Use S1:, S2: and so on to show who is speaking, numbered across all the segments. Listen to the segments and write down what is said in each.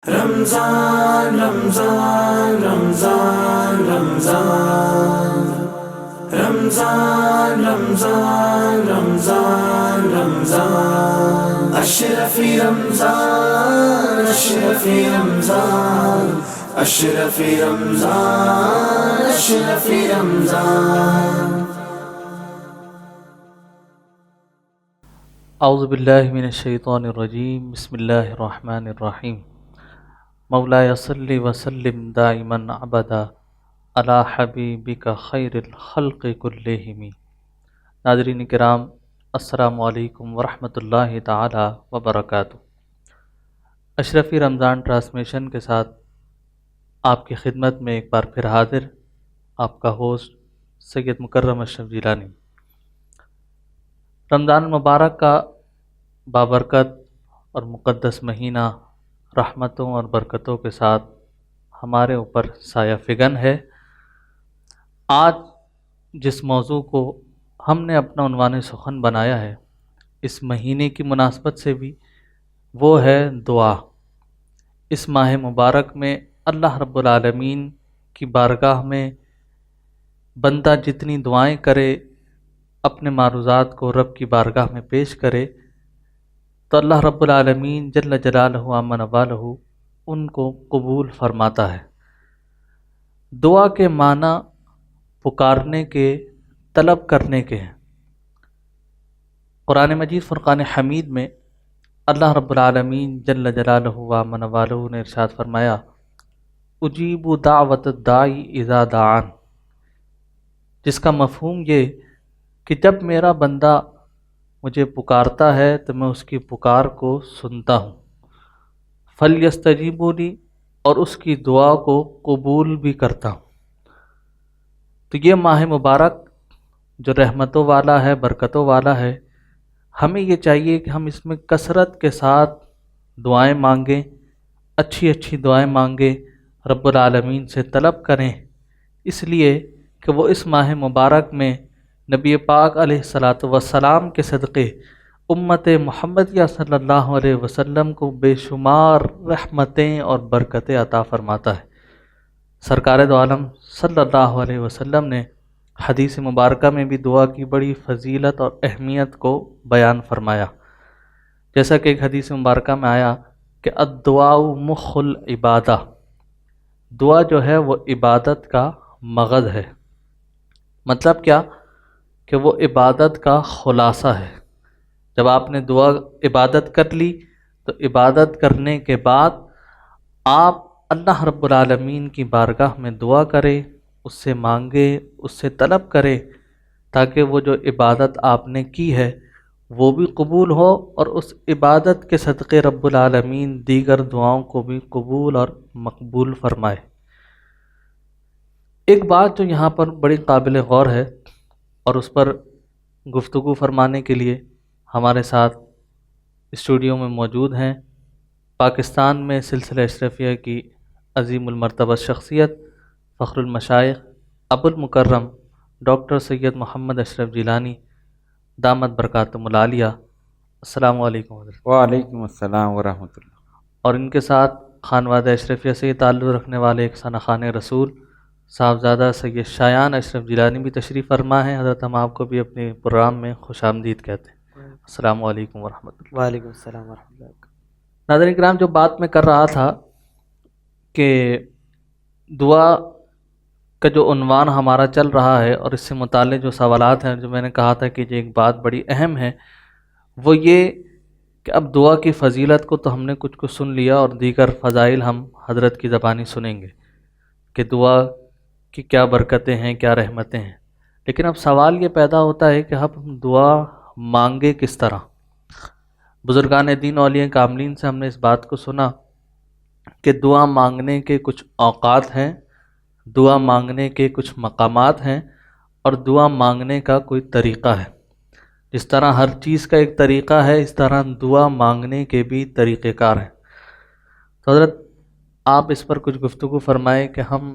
S1: رمضان رمضان رمضان رمضان رمضان رمضان رمضان رمضان اشرف رمضان اشرف رمضان اشرف رمضان اشرف رمضان
S2: اعوذ باللہ من الشیطان الرجیم بسم اللہ الرحمن الرحیم مولاي صل وسلم دائما ابدا علی حبیبک خیر الخلق کلہم۔ ناظرین کرام، السلام علیکم ورحمۃ اللہ تعالی وبرکاتہ۔ اشرفی رمضان ٹرانسمیشن کے ساتھ آپ کی خدمت میں ایک بار پھر حاضر آپ کا ہوسٹ سید مکرم اشرف جیلانی۔ رمضان المبارک کا بابرکت اور مقدس مہینہ رحمتوں اور برکتوں کے ساتھ ہمارے اوپر سایہ فگن ہے۔ آج جس موضوع کو ہم نے اپنا عنوان سخن بنایا ہے اس مہینے کی مناسبت سے بھی، وہ ہے دعا۔ اس ماہ مبارک میں اللہ رب العالمین کی بارگاہ میں بندہ جتنی دعائیں کرے، اپنے معروضات کو رب کی بارگاہ میں پیش کرے، تو اللہ رب العالمین جل جلالہ عم نوالہ ان کو قبول فرماتا ہے۔ دعا کے معنی پکارنے کے، طلب کرنے کے ہیں۔ قرآن مجید فرقان حمید میں اللہ رب العالمین جل جلالہ عم نوالہ نے ارشاد فرمایا، اجیب دعوت الداعی اذا دعان، جس کا مفہوم یہ کہ جب میرا بندہ مجھے پکارتا ہے تو میں اس کی پکار کو سنتا ہوں۔ فَلْيَسْتَجِيبُوا لِي، اور اس کی دعا کو قبول بھی کرتا ہوں۔ تو یہ ماہ مبارک جو رحمتوں والا ہے، برکتوں والا ہے، ہمیں یہ چاہیے کہ ہم اس میں کثرت کے ساتھ دعائیں مانگیں، اچھی اچھی دعائیں مانگیں، رب العالمین سے طلب کریں، اس لیے کہ وہ اس ماہ مبارک میں نبی پاک علیہ الصلاۃ والسلام کے صدقے امت محمدیہ صلی اللہ علیہ وسلم کو بے شمار رحمتیں اور برکتیں عطا فرماتا ہے۔ سرکار دو عالم صلی اللہ علیہ وسلم نے حدیث مبارکہ میں بھی دعا کی بڑی فضیلت اور اہمیت کو بیان فرمایا، جیسا کہ ایک حدیث مبارکہ میں آیا کہ الدعاء مخ العبادہ، دعا جو ہے وہ عبادت کا مغز ہے۔ مطلب کیا کہ وہ عبادت کا خلاصہ ہے۔ جب آپ نے دعا عبادت کر لی تو عبادت کرنے کے بعد آپ اللہ رب العالمین کی بارگاہ میں دعا کریں، اس سے مانگے، اس سے طلب کرے، تاکہ وہ جو عبادت آپ نے کی ہے وہ بھی قبول ہو، اور اس عبادت کے صدقے رب العالمین دیگر دعاؤں کو بھی قبول اور مقبول فرمائے۔ ایک بات جو یہاں پر بڑی قابل غور ہے اور اس پر گفتگو فرمانے کے لیے ہمارے ساتھ اسٹوڈیو میں موجود ہیں پاکستان میں سلسلہ اشرفیہ کی عظیم المرتبہ شخصیت، فخر المشائخ، ابو المکرم ڈاکٹر سید محمد اشرف جیلانی دامت برکاتہم العالیہ۔ السلام علیکم حضرت۔
S3: وعلیکم السلام ورحمۃ اللہ۔
S2: اور ان کے ساتھ خانوادہ اشرفیہ سے تعلق رکھنے والے ایک ثنا خان رسول صاحبزادہ سید شایان اشرف جیلانی بھی تشریف فرما ہے۔ حضرت ہم آپ کو بھی اپنے پروگرام میں خوش آمدید کہتے ہیں۔ السلام علیکم ورحمۃ اللہ۔
S4: وعلیکم السلام ورحمۃ اللہ۔
S2: ناظرین کرام، جو بات میں کر رہا تھا کہ دعا کا جو عنوان ہمارا چل رہا ہے اور اس سے متعلق جو سوالات ہیں، جو میں نے کہا تھا کہ یہ ایک بات بڑی اہم ہے، وہ یہ کہ اب دعا کی فضیلت کو تو ہم نے کچھ سن لیا اور دیگر فضائل ہم حضرت کی زبانی سنیں گے کہ دعا کی کیا برکتیں ہیں، کیا رحمتیں ہیں، لیکن اب سوال یہ پیدا ہوتا ہے کہ ہم دعا مانگے کس طرح۔ بزرگان دین اولیاء کاملین سے ہم نے اس بات کو سنا کہ دعا مانگنے کے کچھ اوقات ہیں، دعا مانگنے کے کچھ مقامات ہیں، اور دعا مانگنے کا کوئی طریقہ ہے۔ جس طرح ہر چیز کا ایک طریقہ ہے، اس طرح دعا مانگنے کے بھی طریقہ کار ہیں۔ تو حضرت آپ اس پر کچھ گفتگو فرمائیں کہ ہم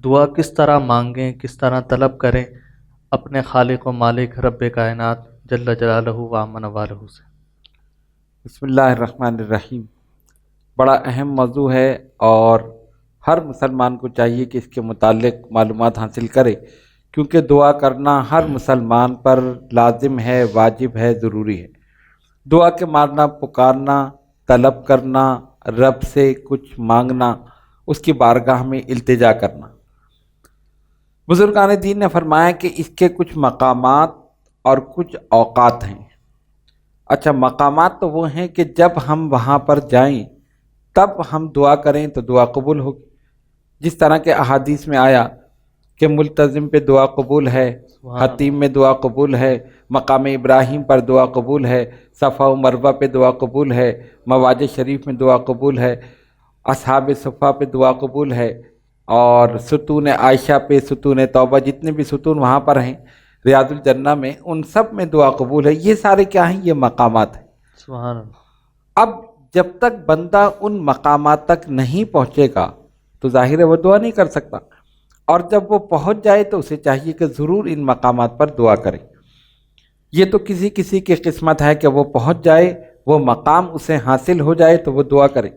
S2: دعا کس طرح مانگیں، کس طرح طلب کریں اپنے خالق و مالک رب کائنات جل جلالہ و عم نوالہ سے۔
S3: بسم اللہ الرحمن الرحیم۔ بڑا اہم موضوع ہے اور ہر مسلمان کو چاہیے کہ اس کے متعلق معلومات حاصل کرے، کیونکہ دعا کرنا ہر مسلمان پر لازم ہے، واجب ہے، ضروری ہے۔ دعا کے معنی پکارنا، طلب کرنا، رب سے کچھ مانگنا، اس کی بارگاہ میں التجا کرنا۔ بزرگان دین نے فرمایا کہ اس کے کچھ مقامات اور کچھ اوقات ہیں۔ اچھا، مقامات تو وہ ہیں کہ جب ہم وہاں پر جائیں تب ہم دعا کریں تو دعا قبول ہوگی، جس طرح کے احادیث میں آیا کہ ملتزم پہ دعا قبول ہے، حتیم میں دعا قبول ہے، مقام ابراہیم پر دعا قبول ہے، صفا و مروہ پہ دعا قبول ہے، مواج شریف میں دعا قبول ہے، اصحاب صفا پہ دعا قبول ہے، اور ستون عائشہ پہ، ستون توبہ، جتنے بھی ستون وہاں پر ہیں ریاض الجنہ میں، ان سب میں دعا قبول ہے۔ یہ سارے کیا ہیں؟ یہ مقامات ہیں۔
S2: سبحان اللہ۔
S3: اب جب تک بندہ ان مقامات تک نہیں پہنچے گا تو ظاہر ہے وہ دعا نہیں کر سکتا، اور جب وہ پہنچ جائے تو اسے چاہیے کہ ضرور ان مقامات پر دعا کرے۔ یہ تو کسی کسی کی قسمت ہے کہ وہ پہنچ جائے، وہ مقام اسے حاصل ہو جائے تو وہ دعا کرے،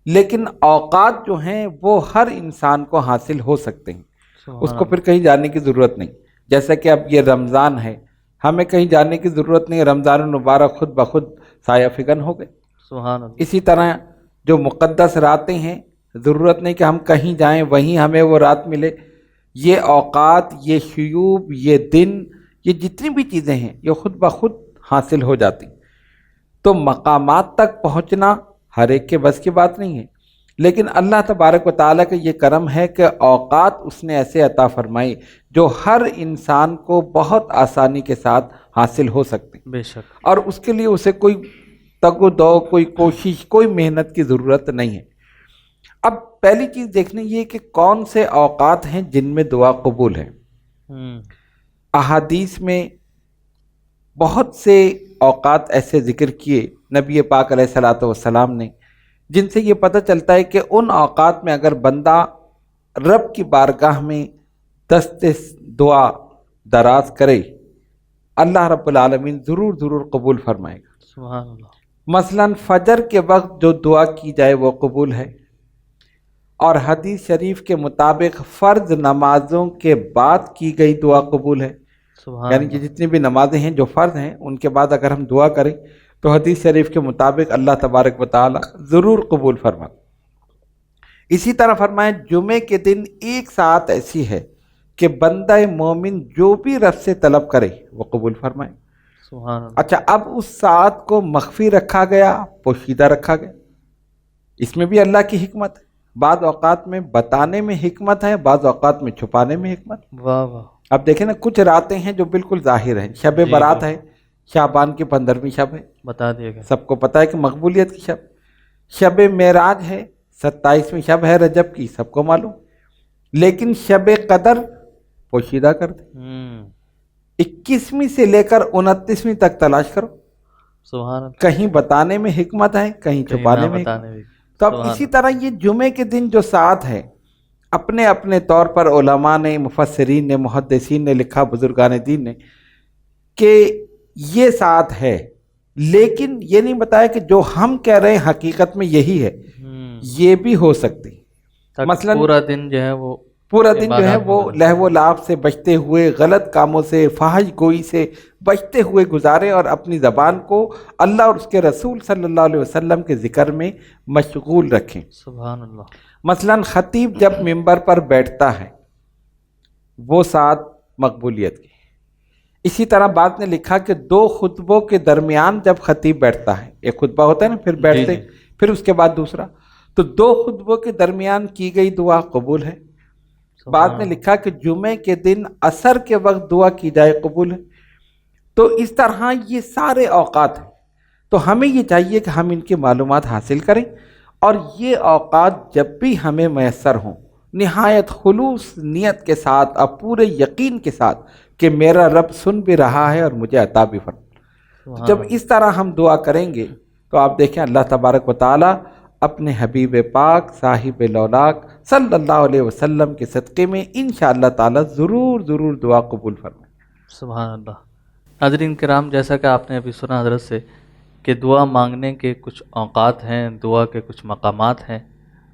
S3: لیکن اوقات جو ہیں وہ ہر انسان کو حاصل ہو سکتے ہیں، اس کو پھر کہیں جانے کی ضرورت نہیں۔ جیسا کہ اب یہ رمضان ہے، ہمیں کہیں جانے کی ضرورت نہیں، رمضان المبارک خود بخود سایہ فگن ہو گئے۔
S2: سبحان اللہ۔
S3: اسی طرح جو مقدس راتیں ہیں، ضرورت نہیں کہ ہم کہیں جائیں وہیں ہمیں وہ رات ملے۔ یہ اوقات، یہ شیوب، یہ دن، یہ جتنی بھی چیزیں ہیں یہ خود بخود حاصل ہو جاتی۔ تو مقامات تک پہنچنا ہر ایک کے بس کی بات نہیں ہے، لیکن اللہ تبارک و تعالیٰ کا یہ کرم ہے کہ اوقات اس نے ایسے عطا فرمائی جو ہر انسان کو بہت آسانی کے ساتھ حاصل ہو سکتے ہیں،
S2: بے شک۔
S3: اور اس کے لیے اسے کوئی تگ و دو، کوئی کوشش، کوئی محنت کی ضرورت نہیں ہے۔ اب پہلی چیز دیکھنی یہ کہ کون سے اوقات ہیں جن میں دعا قبول ہے۔ احادیث میں بہت سے اوقات ایسے ذکر کیے نبی پاک علیہ الصلوۃ والسلام نے، جن سے یہ پتہ چلتا ہے کہ ان اوقات میں اگر بندہ رب کی بارگاہ میں دست دعا دراز کرے، اللہ رب العالمین ضرور ضرور قبول فرمائے گا۔
S2: سبحان اللہ۔
S3: مثلا فجر کے وقت جو دعا کی جائے وہ قبول ہے، اور حدیث شریف کے مطابق فرض نمازوں کے بعد کی گئی دعا قبول ہے۔
S2: سبحان
S3: یعنی کہ جتنی بھی نمازیں ہیں جو فرض ہیں ان کے بعد اگر ہم دعا کریں تو حدیث شریف کے مطابق اللہ تبارک و تعالی ضرور قبول فرمائے۔ اسی طرح فرمائے جمعے کے دن ایک ساعت ایسی ہے کہ بندہ مومن جو بھی رب سے طلب کرے وہ قبول فرمائے۔
S2: سبحان اللہ۔
S3: اچھا، اب اس ساعت کو مخفی رکھا گیا، پوشیدہ رکھا گیا، اس میں بھی اللہ کی حکمت ہے۔ بعض اوقات میں بتانے میں حکمت ہے، بعض اوقات میں چھپانے میں حکمت۔
S2: واہ واہ۔
S3: اب دیکھیں نا، کچھ راتیں ہیں جو بالکل ظاہر ہیں، شب برات ہے، شعبان کی 15ویں شب ہے،
S2: بتا دیے گا۔
S3: سب کو پتہ ہے کہ مقبولیت کی شب۔ شب معراج ہے، 27ویں شب ہے رجب کی، سب کو معلوم، لیکن شب قدر پوشیدہ کر دے۔ 21ویں سے لے کر 29ویں تک تلاش کرو،
S2: سبحان اللہ۔
S3: کہیں بتانے میں حکمت ہے، کہیں چھپانے میں حکمت۔ تو اب اسی طرح یہ جمعے کے دن جو ساعت ہے، اپنے اپنے طور پر علماء نے، مفسرین نے، محدثین نے لکھا، بزرگان دین نے، کہ یہ ساعت ہے، لیکن یہ نہیں بتایا کہ جو ہم کہہ رہے ہیں حقیقت میں یہی ہے، یہ بھی ہو سکتی۔ مثلا
S2: پورا دن جو ہے وہ
S3: پورا دن جو ہے وہ لہو و لعب سے بچتے ہوئے، غلط کاموں سے، فحش گوئی سے بچتے ہوئے گزارے، اور اپنی زبان کو اللہ اور اس کے رسول صلی اللہ علیہ وسلم کے ذکر میں مشغول رکھیں۔
S2: سبحان اللہ۔
S3: مثلا خطیب جب ممبر پر بیٹھتا ہے وہ ساتھ مقبولیت کی۔ اسی طرح بعد نے لکھا کہ 2 خطبوں کے درمیان جب خطیب بیٹھتا ہے، ایک خطبہ ہوتا ہے نا، پھر بیٹھتے، پھر اس کے بعد دوسرا، تو 2 خطبوں کے درمیان کی گئی دعا قبول ہے۔ بعد نے لکھا کہ جمعے کے دن عصر کے وقت دعا کی جائے قبول ہے۔ تو اس طرح یہ سارے اوقات ہیں، تو ہمیں یہ چاہیے کہ ہم ان کی معلومات حاصل کریں، اور یہ اوقات جب بھی ہمیں میسر ہوں، نہایت خلوص نیت کے ساتھ، اب پورے یقین کے ساتھ کہ میرا رب سن بھی رہا ہے اور مجھے عطا بھی فرمائے۔ جب اس طرح ہم دعا کریں گے تو آپ دیکھیں اللہ تبارک و تعالی اپنے حبیب پاک صاحب لولاک صلی اللہ علیہ وسلم کے صدقے میں انشاءاللہ تعالی ضرور ضرور دعا قبول فرمائے۔
S2: سبحان اللہ۔ ناظرین کرام، جیسا کہ آپ نے ابھی سنا حضرت سے کہ دعا مانگنے کے کچھ اوقات ہیں، دعا کے کچھ مقامات ہیں۔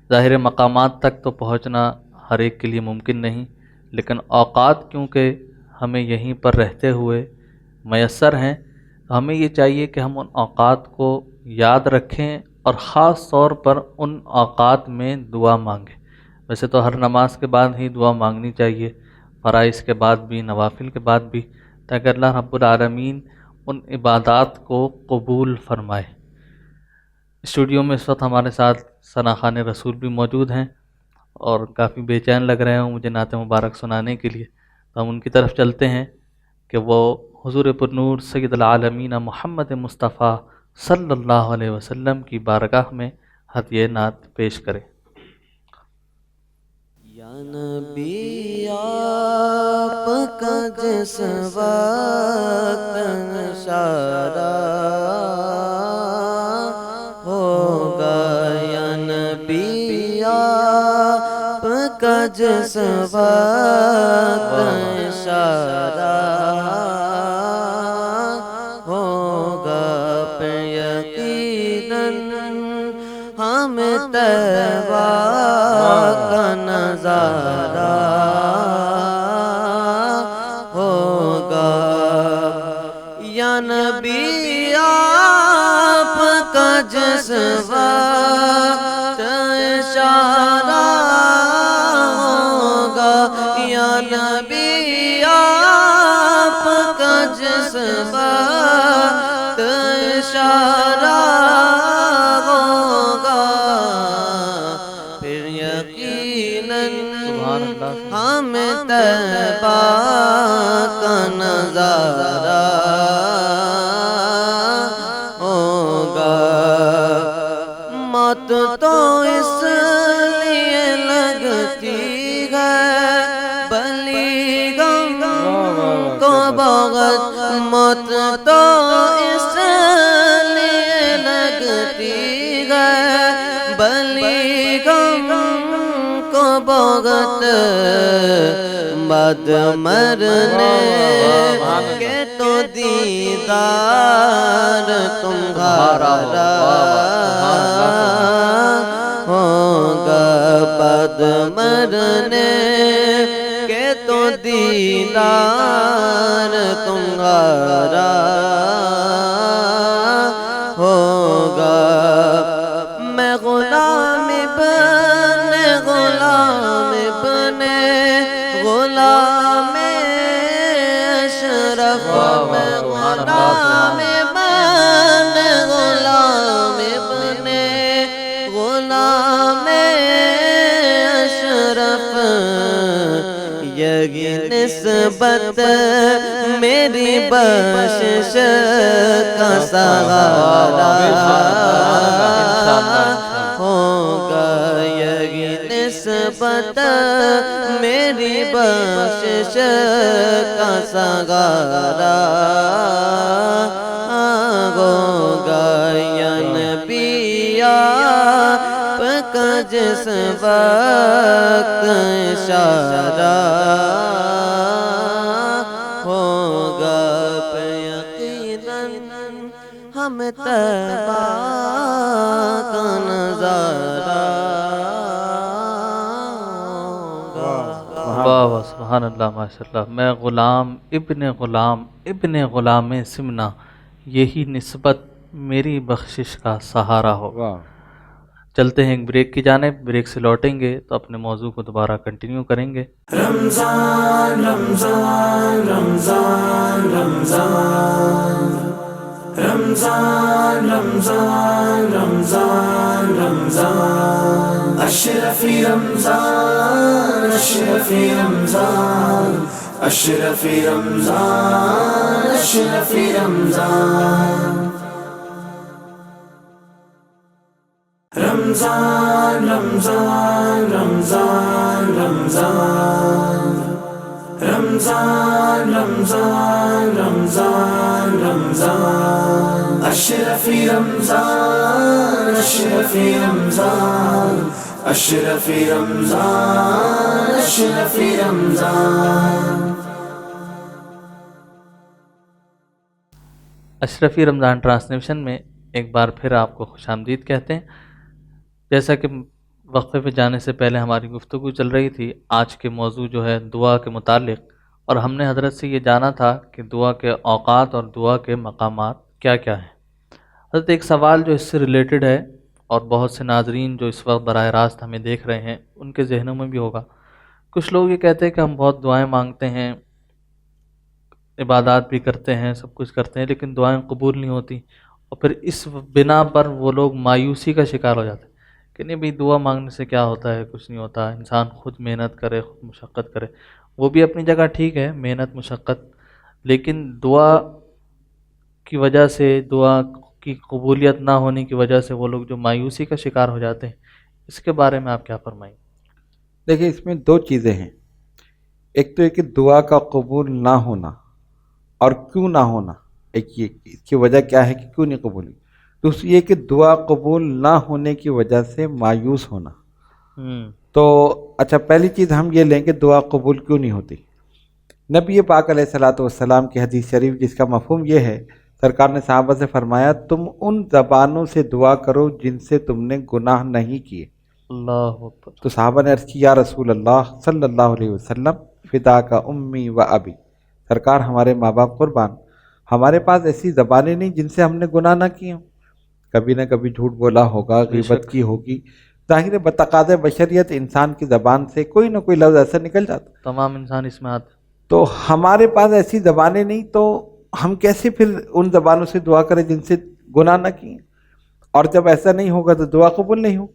S2: ظاہر مقامات تک تو پہنچنا ہر ایک کے لیے ممکن نہیں، لیکن اوقات کیونکہ ہمیں یہیں پر رہتے ہوئے میسر ہیں، تو ہمیں یہ چاہیے کہ ہم ان اوقات کو یاد رکھیں اور خاص طور پر ان اوقات میں دعا مانگیں۔ ویسے تو ہر نماز کے بعد ہی دعا مانگنی چاہیے، فرائض کے بعد بھی، نوافل کے بعد بھی، تاکہ اللہ رب العالمین ان عبادات کو قبول فرمائے۔ اسٹوڈیو میں اس وقت ہمارے ساتھ ثنا خان رسول بھی موجود ہیں اور کافی بے چین لگ رہے ہوں مجھے نعت مبارک سنانے کے لیے، تو ہم ان کی طرف چلتے ہیں کہ وہ حضور پرنور سید العالمین محمد مصطفیٰ صلی اللہ علیہ وسلم کی بارگاہ میں ہدیہ نعت پیش کریں۔
S1: یا نبی آپ کا جس وقت اشارہ ہوگا، یا نبی آپ کا جس وقت اشارہ ہوگا، پھر یقیناً ہمیں طیبہ کا نظارہ ہوگا۔ یا نبی آپ کا جس وقت اشارہ ہوگا، یا نبی آپ کا جس وقت اشارہ ہوگا، پھر یقیناً ہمیں طیبہ کا نظارہ ہوگا۔ موت تو اس لیے لگتی ہے بلی غم کو بغت، موت تو اس لیے لگتی ہے بلی غم کو بغت، بعد مرنے کے تو دیدار تمہارا ہوگا، بعد مرنے کے تو دیدار تمہارا ہوگا۔ میں غلام ابن غلام ابن غلام اشرف، میں غلام ابن غلام ابن غلام اشرف، یہی نسبت میری بخشش کا سہارا ہوگا، یہی نسبت میری بخشش کا سہارا ہوگا۔ یا نبی آپ کا جس وقت اشارہ ہوگا، پھر یقیناً ہمیں طیبہ کا نظارہ ہوگا۔
S2: واہ واہ، سبحان اللہ، ماشاء اللہ۔ میں غلام ابن غلام سمنا، یہی نسبت میری بخشش کا سہارا ہو۔ چلتے ہیں ایک بریک کی جانب، بریک سے لوٹیں گے تو اپنے موضوع کو دوبارہ کنٹینیو کریں گے۔
S1: رمضان رمضان رمضان رمضان رمضان رمضان رمضان رمضان اشرفی رمضان اشرفی رمضان اشرفی رمضان اشرفی رمضان رمضان رمضان رمضان رمضان رمضان رمضان رمضان رمضان اشرفی رمضان اشرفی رمضان اشرفی رمضان اشرفی رمضان۔
S2: اشرفی رمضان ٹرانسلیشن میں ایک بار پھر آپ کو خوش آمدید کہتے ہیں. جیسا کہ وقفے پہ جانے سے پہلے ہماری گفتگو چل رہی تھی، آج کے موضوع جو ہے دعا کے متعلق، اور ہم نے حضرت سے یہ جانا تھا کہ دعا کے اوقات اور دعا کے مقامات کیا کیا ہیں. حضرت ایک سوال جو اس سے ریلیٹڈ ہے، اور بہت سے ناظرین جو اس وقت براہ راست ہمیں دیکھ رہے ہیں ان کے ذہنوں میں بھی ہوگا. کچھ لوگ یہ کہتے ہیں کہ ہم بہت دعائیں مانگتے ہیں، عبادات بھی کرتے ہیں، سب کچھ کرتے ہیں، لیکن دعائیں قبول نہیں ہوتی، اور پھر اس بنا پر وہ لوگ مایوسی کا شکار ہو جاتے ہیں کہ نہیں بھئی دعا مانگنے سے کیا ہوتا ہے، کچھ نہیں ہوتا، انسان خود محنت کرے، خود مشقت کرے. وہ بھی اپنی جگہ ٹھیک ہے، محنت مشقت، لیکن دعا کی وجہ سے، دعا کی قبولیت نہ ہونے کی وجہ سے وہ لوگ جو مایوسی کا شکار ہو جاتے ہیں، اس کے بارے میں آپ کیا فرمائیں؟
S3: دیکھیں، اس میں دو چیزیں ہیں. ایک تو یہ کہ دعا کا قبول نہ ہونا اور کیوں نہ ہونا، ایک یہ اس کی وجہ کیا ہے کہ کیوں نہیں قبول ہوئی. دوسری یہ کہ دعا قبول نہ ہونے کی وجہ سے مایوس ہونا. تو اچھا، پہلی چیز ہم یہ لیں کہ دعا قبول کیوں نہیں ہوتی. نبی پاک علیہ الصلوۃ والسلام کی حدیث شریف جس کا مفہوم یہ ہے، سرکار نے صحابہ سے فرمایا تم ان زبانوں سے دعا کرو جن سے تم نے گناہ نہیں کیے.
S2: اللہ اکبر.
S3: تو صحابہ نے عرض کی یا رسول اللہ صلی اللہ علیہ وسلم فدا کا امی و ابی، سرکار ہمارے ماں باپ قربان، ہمارے پاس ایسی زبانیں نہیں جن سے ہم نے گناہ نہ کیے ہوں. کبھی نہ کبھی جھوٹ بولا ہوگا، غیبت کی ہوگی، ظاہر ہے بتقاضۂ بشریت انسان کی زبان سے کوئی نہ کوئی لفظ ایسا نکل جاتا.
S2: تمام انسان اس میں آتے.
S3: تو ہمارے پاس ایسی زبانیں نہیں، تو ہم کیسے پھر ان زبانوں سے دعا کریں جن سے گناہ نہ کیے؟ اور جب ایسا نہیں ہوگا تو دعا قبول نہیں ہو.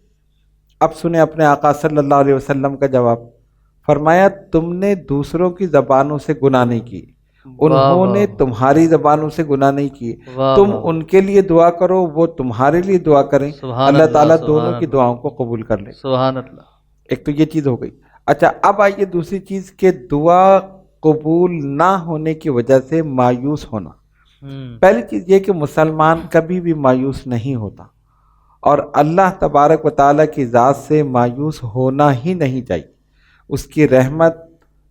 S3: اب سنیں اپنے آقا صلی اللہ علیہ وسلم کا جواب. فرمایا تم نے دوسروں کی زبانوں سے گناہ نہیں کی، انہوں نے تمہاری زبانوں سے گناہ نہیں کیے. تم ان کے لیے دعا کرو، وہ تمہارے لیے دعا کریں، اللہ تعالیٰ دونوں کی دعاؤں کو قبول کر لے.
S2: سبحان اللہ.
S3: ایک تو یہ چیز ہو گئی. اچھا، اب آئیے دوسری چیز کہ دعا قبول نہ ہونے کی وجہ سے مایوس ہونا. پہلی چیز یہ کہ مسلمان کبھی بھی مایوس نہیں ہوتا، اور اللہ تبارک و تعالیٰ کی ذات سے مایوس ہونا ہی نہیں چاہیے. اس کی رحمت،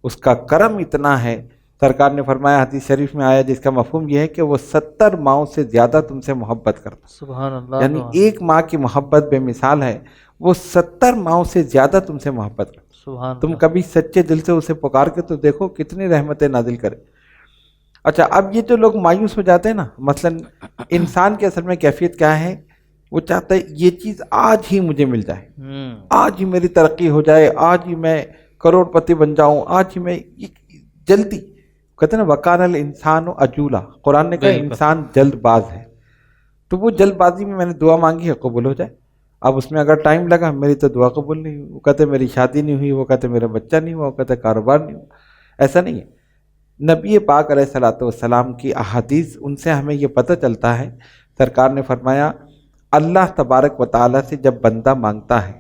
S3: اس کا کرم اتنا ہے. سرکار نے فرمایا، حدیث شریف میں آیا جس کا مفہوم یہ ہے کہ وہ 70 ماؤں سے زیادہ تم سے محبت کرتا.
S2: سبحان اللہ.
S3: یعنی ایک ماں کی محبت بے مثال ہے، وہ 70 ماؤں سے زیادہ تم سے محبت کرتا.
S2: سبحان
S3: تم
S2: اللہ.
S3: کبھی سچے دل سے اسے پکار کے تو دیکھو کتنی رحمتیں نازل کرے. اچھا، اب یہ جو لوگ مایوس ہو جاتے ہیں نا، مثلا انسان کے اصل میں کیفیت کیا ہے؟ وہ چاہتا ہے یہ چیز آج ہی مجھے مل جائے، آج ہی میری ترقی ہو جائے، آج ہی میں کروڑ پتی بن جاؤں، آج ہی میں جلدی. کہتے ہیں نا وکان الانسان عجولا، قرآن نے کہا انسان جلد باز ہے. تو وہ جلد بازی میں نے دعا مانگی ہے قبول ہو جائے. اب اس میں اگر ٹائم لگا، میری تو دعا قبول نہیں ہوئی. وہ کہتے میری شادی نہیں ہوئی، وہ کہتے میرا بچہ نہیں ہوا، وہ کہتے کاروبار نہیں ہوا. ایسا نہیں ہے. نبی پاک علیہ الصلوۃ والسلام کی احادیث، ان سے ہمیں یہ پتہ چلتا ہے. سرکار نے فرمایا اللہ تبارک و تعالیٰ سے جب بندہ مانگتا ہے،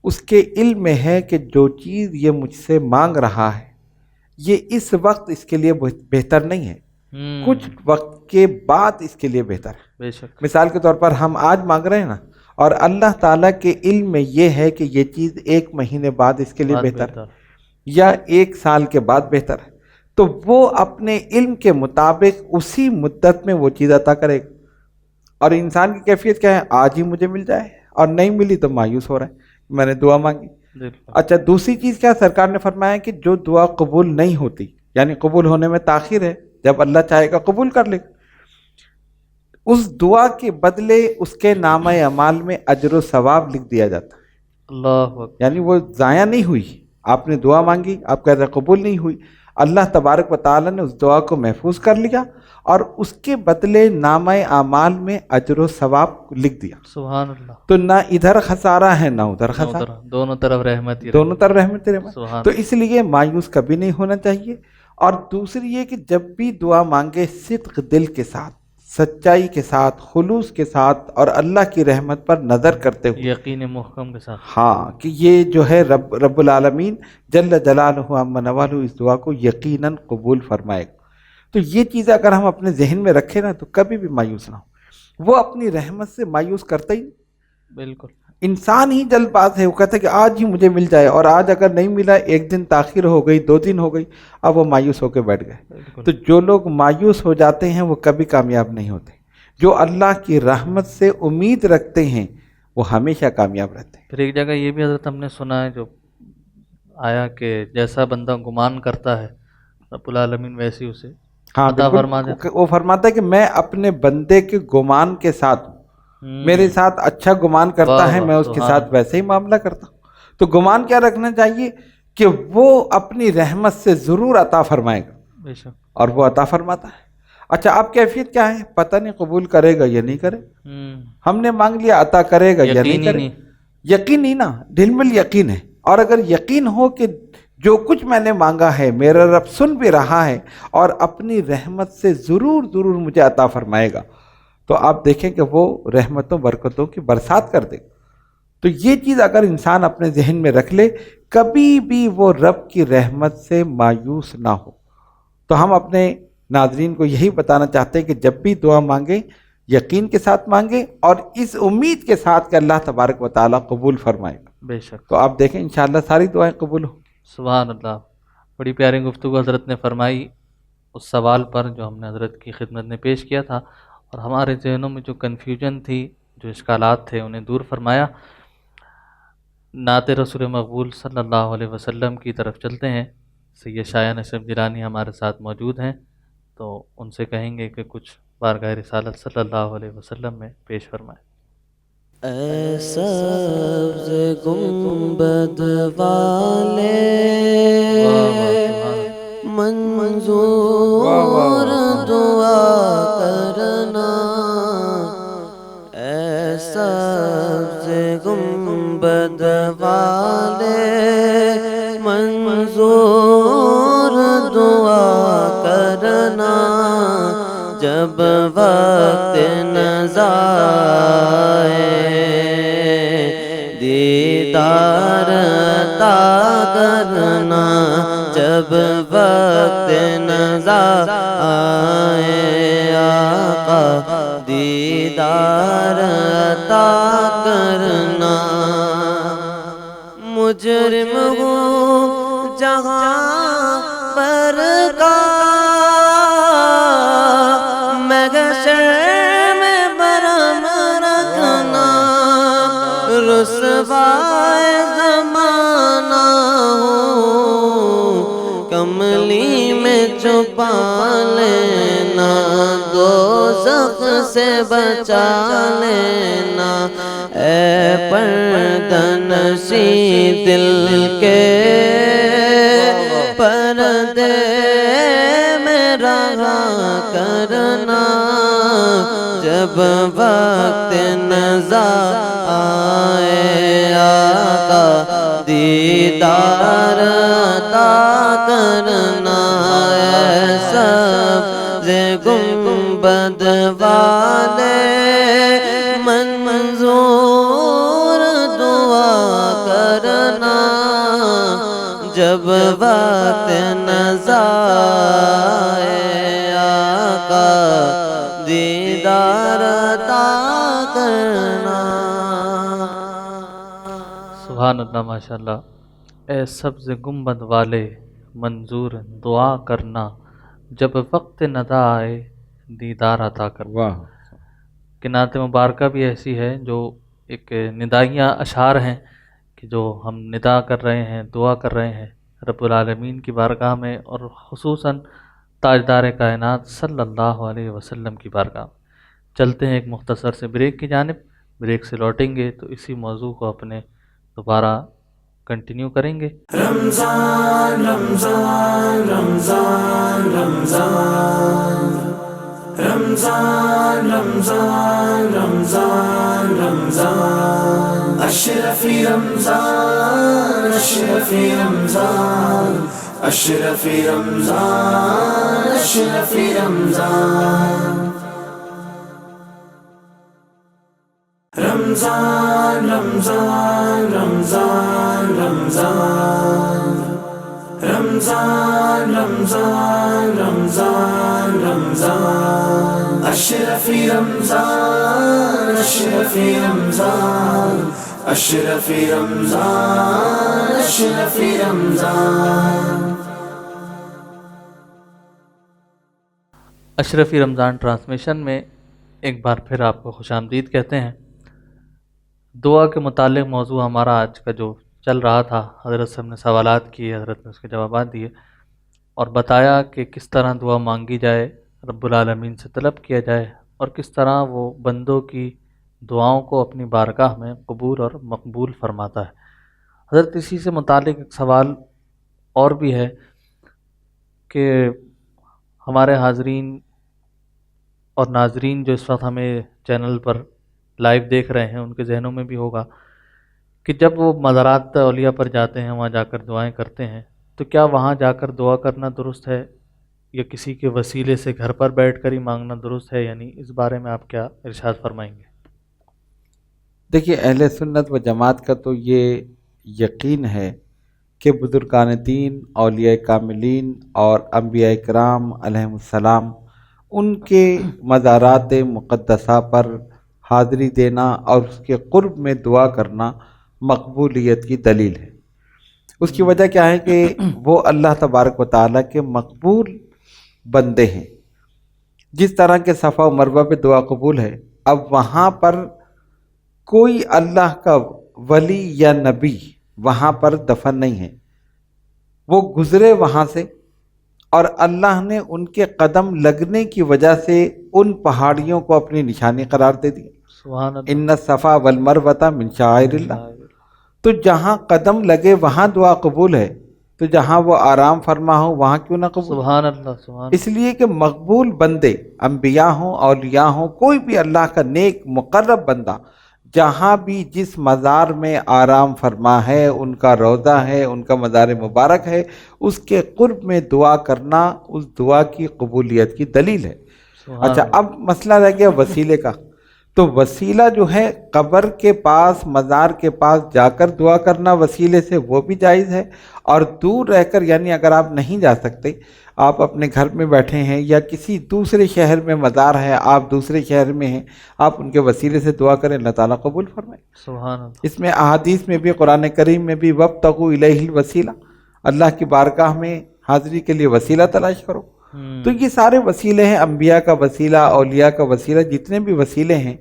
S3: اس کے علم میں ہے کہ جو چیز یہ مجھ سے مانگ رہا ہے یہ اس وقت اس کے لیے بہتر نہیں ہے، کچھ وقت کے بعد اس کے لیے بہتر ہے.
S2: بے شک.
S3: مثال کے طور پر ہم آج مانگ رہے ہیں نا، اور اللہ تعالیٰ کے علم میں یہ ہے کہ یہ چیز 1 مہینے بعد اس کے لیے بہتر ہے، یا 1 سال کے بعد بہتر ہے. تو وہ اپنے علم کے مطابق اسی مدت میں وہ چیز عطا کرے گا. اور انسان کی کیفیت کیا ہے؟ آج ہی مجھے مل جائے، اور نہیں ملی تو مایوس ہو رہا ہے میں نے دعا مانگی. اچھا، دوسری چیز کیا سرکار نے فرمایا کہ جو دعا قبول نہیں ہوتی، یعنی قبول ہونے میں تاخیر ہے، جب اللہ چاہے گا قبول کر لے گا، اس دعا کے بدلے اس کے نامہ اعمال میں اجر و ثواب لکھ دیا جاتا ہے.
S2: اللہ اکبر.
S3: یعنی وہ ضائع نہیں ہوئی. آپ نے دعا مانگی، آپ کہتے ہیں قبول نہیں ہوئی، اللہ تبارک و تعالیٰ نے اس دعا کو محفوظ کر لیا اور اس کے بدلے نامہ اعمال میں اجر و ثواب لکھ دیا.
S2: سبحان اللہ.
S3: تو نہ ادھر خسارہ ہے نہ ادھر خسارہ،
S2: دونوں طرف رحمت ہی
S3: دونوں طرف رحمت ہی رحمت.
S2: سبحان.
S3: تو اس لیے مایوس کبھی نہیں ہونا چاہیے. اور دوسری یہ کہ جب بھی دعا مانگے صدق دل کے ساتھ، سچائی کے ساتھ، خلوص کے ساتھ، اور اللہ کی رحمت پر نظر کرتے ہوئے،
S2: یقین محکم کے ساتھ.
S3: ہاں، کہ یہ جو ہے رب العالمین جل جلالہ عما نوالہ اس دعا کو یقیناً قبول فرمائے گا. تو یہ چیزیں اگر ہم اپنے ذہن میں رکھیں نا تو کبھی بھی مایوس نہ ہو. وہ اپنی رحمت سے مایوس کرتا ہی.
S2: بالکل.
S3: انسان ہی جلد باز ہے، وہ کہتا ہے کہ آج ہی مجھے مل جائے، اور آج اگر نہیں ملا، 1 دن تاخیر ہو گئی، 2 دن ہو گئی، اب وہ مایوس ہو کے بیٹھ گئے. تو جو لوگ مایوس ہو جاتے ہیں وہ کبھی کامیاب نہیں ہوتے. جو اللہ کی رحمت سے امید رکھتے ہیں وہ ہمیشہ کامیاب رہتے ہیں۔
S2: پھر ایک جگہ یہ بھی حضرت ہم نے سنا ہے جو آیا کہ جیسا بندہ گمان کرتا ہے رب العالمین ویسی اسے
S3: ہاں
S2: عطا فرما
S3: بالکل،
S2: دیتا۔
S3: وہ فرماتا ہے کہ میں اپنے بندے کے گمان کے ساتھ ہوں، میرے ساتھ اچھا گمان کرتا
S2: واہ
S3: ہے
S2: واہ،
S3: میں اس کے
S2: سبحان
S3: ساتھ
S2: اللہ۔
S3: ویسے ہی معاملہ کرتا ہوں۔ تو گمان کیا رکھنا چاہیے کہ وہ اپنی رحمت سے ضرور عطا فرمائے گا،
S2: بے شک۔
S3: اور وہ عطا فرماتا ہے۔ اچھا اب کیفیت کیا ہے؟ پتہ نہیں قبول کرے گا یا نہیں کرے، ہم نے مانگ لیا عطا کرے گا یا
S2: یقین
S3: نہیں
S2: ہی
S3: کرے،
S2: نہیں۔
S3: یقین ہی نا، دل میں یقین ہے۔ اور اگر یقین ہو کہ جو کچھ میں نے مانگا ہے میرا رب سن بھی رہا ہے اور اپنی رحمت سے ضرور ضرور مجھے عطا فرمائے گا، تو آپ دیکھیں کہ وہ رحمتوں برکتوں کی برسات کر دے گا۔ تو یہ چیز اگر انسان اپنے ذہن میں رکھ لے، کبھی بھی وہ رب کی رحمت سے مایوس نہ ہو۔ تو ہم اپنے ناظرین کو یہی بتانا چاہتے ہیں کہ جب بھی دعا مانگیں یقین کے ساتھ مانگیں، اور اس امید کے ساتھ کہ اللہ تبارک و تعالیٰ قبول فرمائے گا۔
S2: بے شک۔
S3: تو آپ دیکھیں انشاءاللہ ساری دعائیں قبول ہوں۔
S2: سبحان اللہ، بڑی پیاری گفتگو حضرت نے فرمائی اس سوال پر جو ہم نے حضرت کی خدمت میں پیش کیا تھا، اور ہمارے ذہنوں میں جو کنفیوژن تھی، جو اشکالات تھے، انہیں دور فرمایا۔ نعت رسول مقبول صلی اللہ علیہ وسلم کی طرف چلتے ہیں۔ سید شاہ نصب گیلانی ہمارے ساتھ موجود ہیں، تو ان سے کہیں گے کہ کچھ بارگاہ رسالت صلی اللہ علیہ وسلم میں پیش فرمائیں۔
S1: اے سبز گنبد والے منظور دعا کرنا، اے سبز گنبد والے منظور دعا کرنا، جب وقت نزا دیدار عطا کرنا، جب وقت نزا آئے آقا دیدار عطا کرنا۔ مجرم ہوں جہاں پر کا محشر میں برہم رکھنا، رسوائے زمانہ ہوں کملی میں چھپا لینا، دوزخ سے بچا لینا، اے پردہ نشیں دل کے پردے میں رہا کرنا، جب وقت نزا آئے آقا دیدار عطا کرنا، اے سبز گنبد والے منظور دعا کرنا، جب وقت نزا آئے آقا دیدار عطا کرنا۔
S2: سبحان اللہ، ماشاءاللہ۔ اے سبز گنبد والے منظور دعا کرنا، جب وقت ندا آئے دیدار عطا کرنا۔
S3: واہ،
S2: کہ نعت مبارکہ بھی ایسی ہے جو ایک ندائیہ اشعار ہیں کہ جو ہم ندا کر رہے ہیں، دعا کر رہے ہیں رب العالمین کی بارگاہ میں، اور خصوصاً تاجدار کائنات صلی اللہ علیہ وسلم کی بارگاہ میں۔ چلتے ہیں ایک مختصر سے بریک کی جانب، بریک سے لوٹیں گے تو اسی موضوع کو اپنے دوبارہ کنٹینیو کریں گے۔
S1: رمضان رمضان رمضان رمضان رمضان رمضان رمضان رمضان اشرفی رمضان اشرفی رمضان اشرفی رمضان اشرفی رمضان رمضان رمضان رمضان رمضان رمضان رمضان رمضان رمضان اشرفی رمضان اشرفی رمضان اشرفی رمضان اشرفی رمضان۔
S2: اشرفی رمضان ٹرانسمیشن میں ایک بار پھر آپ کو خوش آمدید کہتے ہیں۔ دعا کے متعلق موضوع ہمارا آج کا جو چل رہا تھا، حضرت سے ہم نے سوالات کیے، حضرت نے اس کے جوابات دیے اور بتایا کہ کس طرح دعا مانگی جائے، رب العالمین سے طلب کیا جائے، اور کس طرح وہ بندوں کی دعاؤں کو اپنی بارگاہ میں قبول اور مقبول فرماتا ہے۔ حضرت اسی سے متعلق ایک سوال اور بھی ہے کہ ہمارے حاضرین اور ناظرین جو اس وقت ہمیں چینل پر لائیو دیکھ رہے ہیں، ان کے ذہنوں میں بھی ہوگا کہ جب وہ مزارات اولیاء پر جاتے ہیں، وہاں جا کر دعائیں کرتے ہیں، تو کیا وہاں جا کر دعا کرنا درست ہے یا کسی کے وسیلے سے گھر پر بیٹھ کر ہی مانگنا درست ہے؟ یعنی اس بارے میں آپ کیا ارشاد فرمائیں گے؟
S3: دیکھیے، اہل سنت و جماعت کا تو یہ یقین ہے کہ بزرگان دین، اولیاء کاملین اور انبیاء کرام علیہم السلام، ان کے مزارات مقدسہ پر حاضری دینا اور اس کے قرب میں دعا کرنا مقبولیت کی دلیل ہے۔ اس کی وجہ کیا ہے کہ وہ اللہ تبارک و تعالیٰ کے مقبول بندے ہیں۔ جس طرح کے صفا و مروہ پہ دعا قبول ہے، اب وہاں پر کوئی اللہ کا ولی یا نبی وہاں پر دفن نہیں ہے، وہ گزرے وہاں سے اور اللہ نے ان کے قدم لگنے کی وجہ سے ان پہاڑیوں کو اپنی نشانی قرار دے دیا۔
S2: سبحان اللہ۔
S3: ان الصفا والمروہ من شعائر اللہ۔ تو جہاں قدم لگے وہاں دعا قبول ہے، تو جہاں وہ آرام فرما ہو وہاں کیوں نہ قبول؟
S2: سبحان اللہ، سبحان
S3: اس لیے کہ مقبول بندے، انبیاء ہوں، اولیاء ہوں، کوئی بھی اللہ کا نیک مقرب بندہ جہاں بھی جس مزار میں آرام فرما ہے، ان کا روضہ ہے، ان کا مزار مبارک ہے، اس کے قرب میں دعا کرنا اس دعا کی قبولیت کی دلیل ہے۔
S2: سبحان
S3: اچھا،
S2: اللہ۔
S3: اب مسئلہ رہ گیا وسیلے کا۔ تو وسیلہ جو ہے قبر کے پاس، مزار کے پاس جا کر دعا کرنا وسیلے سے، وہ بھی جائز ہے، اور دور رہ کر، یعنی اگر آپ نہیں جا سکتے، آپ اپنے گھر میں بیٹھے ہیں یا کسی دوسرے شہر میں مزار ہے، آپ دوسرے شہر میں ہیں، آپ ان کے وسیلے سے دعا کریں، اللہ تعالیٰ قبول فرمائے۔
S2: سبحان اللہ۔
S3: اس میں احادیث میں بھی، قرآن کریم میں بھی، وابتغوا الیہ الوسیلہ، اللہ کی بارگاہ میں حاضری کے لیے وسیلہ تلاش کرو۔ تو یہ سارے وسیلے ہیں، انبیاء کا وسیلہ، اولیاء کا وسیلہ، جتنے بھی وسیلے ہیں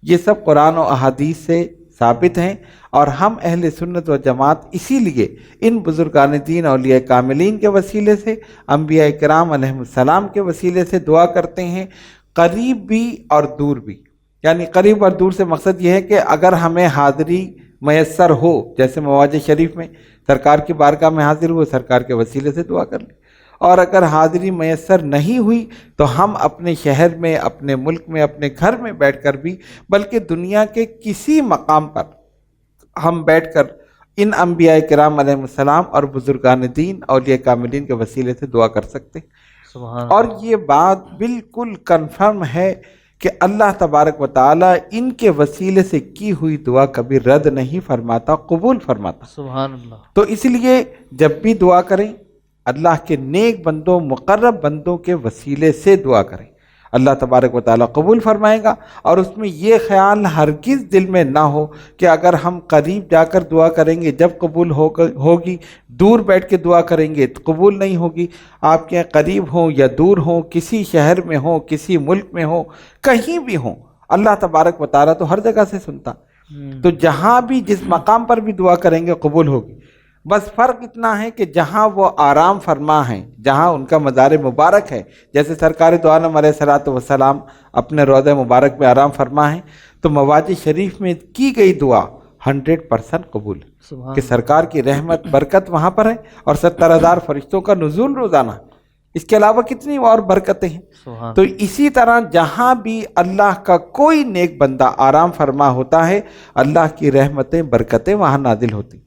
S3: یہ سب قرآن و احادیث سے ثابت ہیں، اور ہم اہل سنت و جماعت اسی لیے ان بزرگان دین، اولیاء کاملین کے وسیلے سے، انبیاء کرام علیہم السلام کے وسیلے سے دعا کرتے ہیں، قریب بھی اور دور بھی۔ یعنی قریب اور دور سے مقصد یہ ہے کہ اگر ہمیں حاضری میسر ہو، جیسے مواج شریف میں سرکار کی بارگاہ میں حاضر ہوئے، سرکار کے وسیلے سے دعا کر لیں، اور اگر حاضری میسر نہیں ہوئی تو ہم اپنے شہر میں، اپنے ملک میں، اپنے گھر میں بیٹھ کر بھی، بلکہ دنیا کے کسی مقام پر ہم بیٹھ کر ان انبیاء کرام علیہ السلام اور بزرگان دین، اولیاء کاملین کے وسیلے سے دعا کر سکتے ہیں۔
S2: سبحان
S3: اور
S2: اللہ۔
S3: یہ بات بالکل کنفرم ہے کہ اللہ تبارک و تعالیٰ ان کے وسیلے سے کی ہوئی دعا کبھی رد نہیں فرماتا، قبول فرماتا۔
S2: سبحان اللہ۔
S3: تو اس لیے جب بھی دعا کریں، اللہ کے نیک بندوں، مقرب بندوں کے وسیلے سے دعا کریں، اللہ تبارک و تعالیٰ قبول فرمائے گا۔ اور اس میں یہ خیال ہرگز دل میں نہ ہو کہ اگر ہم قریب جا کر دعا کریں گے جب قبول ہوگی، دور بیٹھ کے دعا کریں گے تو قبول نہیں ہوگی۔ آپ کے قریب ہوں یا دور ہوں، کسی شہر میں ہوں، کسی ملک میں ہوں، کہیں بھی ہوں، اللہ تبارک و تعالیٰ تو ہر جگہ سے سنتا۔ تو جہاں بھی جس مقام پر بھی دعا کریں گے قبول ہوگی۔ بس فرق اتنا ہے کہ جہاں وہ آرام فرما ہیں، جہاں ان کا مزار مبارک ہے، جیسے سرکار دو عالم علیہ الصلوۃ والسلام اپنے روضہ مبارک میں آرام فرما ہیں، تو مواج شریف میں کی گئی دعا 100% قبول ہے،
S2: سبحان
S3: کہ سرکار کی رحمت برکت وہاں پر ہے، اور 70,000 فرشتوں کا نزول روزانہ۔ اس کے علاوہ کتنی اور برکتیں ہیں۔
S2: سبحان
S3: تو اسی طرح جہاں بھی اللہ کا کوئی نیک بندہ آرام فرما ہوتا ہے، اللہ کی رحمتیں، برکتیں وہاں نازل ہوتی،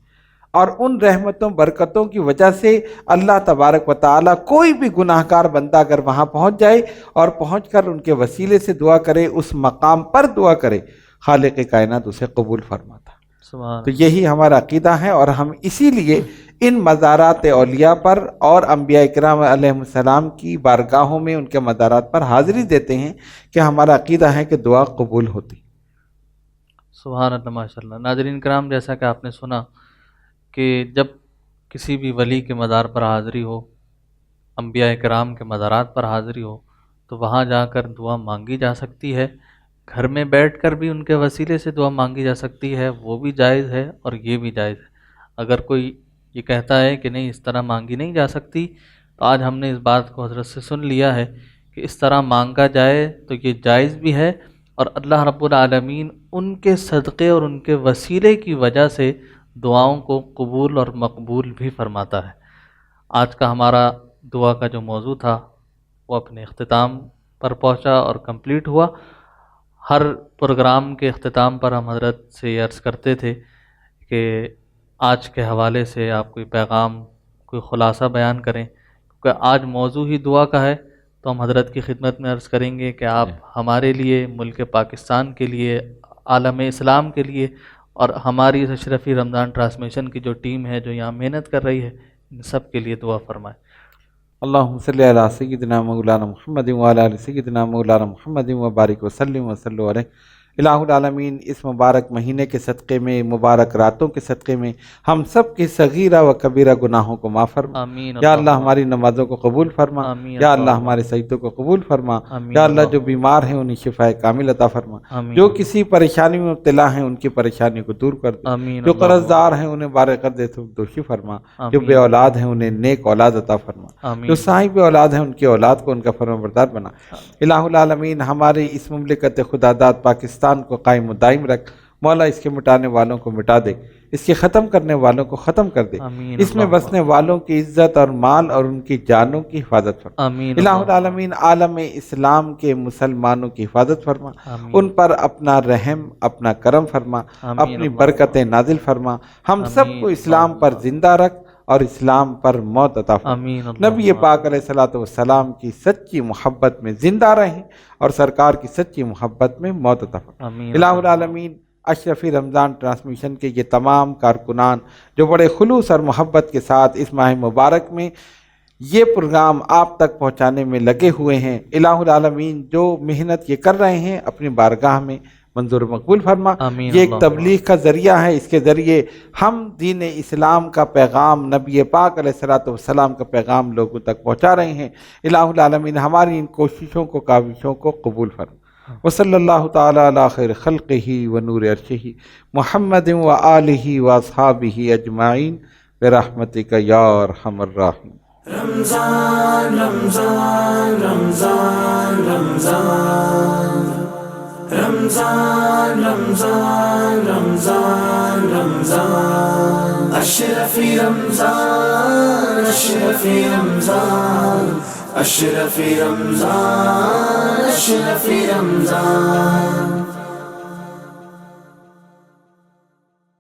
S3: اور ان رحمتوں، برکتوں کی وجہ سے اللہ تبارک و تعالیٰ کوئی بھی گناہ گار بندہ اگر وہاں پہنچ جائے اور پہنچ کر ان کے وسیلے سے دعا کرے، اس مقام پر دعا کرے، خالق کائنات اسے قبول فرماتا۔
S2: سبحان
S3: تو یہی ہمارا عقیدہ ہے، اور ہم اسی لیے ان مزارات اولیاء پر اور انبیاء کرام علیہ السلام کی بارگاہوں میں، ان کے مزارات پر حاضری دیتے ہیں، کہ ہمارا عقیدہ ہے کہ دعا قبول ہوتی۔
S2: سبحان اللہ، ماشاء اللہ۔ ناظرین کرام، جیسا کہ آپ نے سنا کہ جب کسی بھی ولی کے مزار پر حاضری ہو، انبیاء کرام کے مزارات پر حاضری ہو، تو وہاں جا کر دعا مانگی جا سکتی ہے، گھر میں بیٹھ کر بھی ان کے وسیلے سے دعا مانگی جا سکتی ہے، وہ بھی جائز ہے اور یہ بھی جائز ہے۔ اگر کوئی یہ کہتا ہے کہ نہیں اس طرح مانگی نہیں جا سکتی، تو آج ہم نے اس بات کو حضرت سے سن لیا ہے کہ اس طرح مانگا جائے تو یہ جائز بھی ہے، اور اللہ رب العالمین ان کے صدقے اور ان کے وسیلے کی وجہ سے دعاؤں کو قبول اور مقبول بھی فرماتا ہے۔ آج کا ہمارا دعا کا جو موضوع تھا وہ اپنے اختتام پر پہنچا اور کمپلیٹ ہوا۔ ہر پروگرام کے اختتام پر ہم حضرت سے یہ عرض کرتے تھے کہ آج کے حوالے سے آپ کوئی پیغام، کوئی خلاصہ بیان کریں، کیونکہ آج موضوع ہی دعا کا ہے، تو ہم حضرت کی خدمت میں عرض کریں گے کہ آپ ہمارے لیے، ملک پاکستان کے لیے، عالم اسلام کے لیے، اور ہماری اس اشرفی رمضان ٹرانسمیشن کی جو ٹیم ہے جو یہاں محنت کر رہی ہے، ان سب کے لیے دعا فرمائیں۔
S3: اللہم صلی علی سیدنا مولانا محمد وعلی آل سیدنا مولانا محمد وبارک وسلم وصلوا علیہ۔ الہ العالمین، اس مبارک مہینے کے صدقے میں، مبارک راتوں کے صدقے میں ہم سب کے صغیرہ و کبیرہ گناہوں کو معاف فرما۔
S2: آمین۔
S3: یا اللہ ہماری نمازوں کو قبول فرما۔
S2: آمین۔
S3: یا اللہ ہمارے سجدوں کو قبول فرما۔
S2: آمین۔
S3: یا اللہ جو بیمار ہیں انہیں شفا کامل عطا فرما۔
S2: آمین۔
S3: جو کسی پریشانی میں مبتلا ہیں ان کی پریشانی کو دور کر دے۔
S2: آمین۔
S3: جو قرض دار ہیں انہیں بارے کر دے تو دوشی فرما۔ جو بے اولاد ہیں انہیں نیک اولاد عطا فرما۔
S2: آمین۔
S3: جو صاحب اولاد ہیں ان کی اولاد کو ان کا فرمانبردار بنا۔ الہ العالمین، ہماری اس مملکت خدا داد پاکستان کو قائم و دائم رکھ۔ مولا اس کے مٹانے والوں کو مٹا دے، اس کے ختم کرنے والوں کو ختم کر دے۔
S2: آمین۔
S3: اس میں بسنے والوں کی عزت اور مال اور ان کی جانوں کی حفاظت فرما۔
S2: آمین۔
S3: الہ العالمین، عالم اسلام کے مسلمانوں کی حفاظت فرما۔
S2: آمین۔
S3: ان پر اپنا رحم، اپنا کرم فرما،
S2: آمین۔
S3: اپنی برکتیں نازل فرما۔ ہم سب کو اسلام پر زندہ رکھ اور اسلام پر موت عطا فرما۔
S2: آمین۔
S3: نبی پاک علیہ الصلوۃ والسلام کی سچی محبت میں زندہ رہیں اور سرکار کی سچی محبت میں موت عطا فرما۔
S2: آمین۔
S3: الہ العالمین، اشرفی رمضان ٹرانسمیشن کے یہ تمام کارکنان جو بڑے خلوص اور محبت کے ساتھ اس ماہ مبارک میں یہ پروگرام آپ تک پہنچانے میں لگے ہوئے ہیں، الہ العالمین جو محنت یہ کر رہے ہیں اپنی بارگاہ میں منظور مقبول فرما۔
S2: آمین۔
S3: یہ ایک تبلیغ کا ذریعہ ہے، اس کے ذریعے ہم دین اسلام کا پیغام، نبی پاک علیہ الصلوۃ والسلام کا پیغام لوگوں تک پہنچا رہے ہیں۔ الہ العالمین ہماری ان کوششوں کو، کاوشوں کو قبول فرما۔ وصلی اللہ تعالی علی خیر خلقہ ونور عرشہ محمد وآلہ واصحابہ اجمعین برحمتک یا ارحم الراحمین۔
S1: رمضان رمضان رمضان رمضان رمضان رمضان رمضان رمضان اشرفی رمضان اشرفی رمضان اشرفی رمضان اشرفی رمضان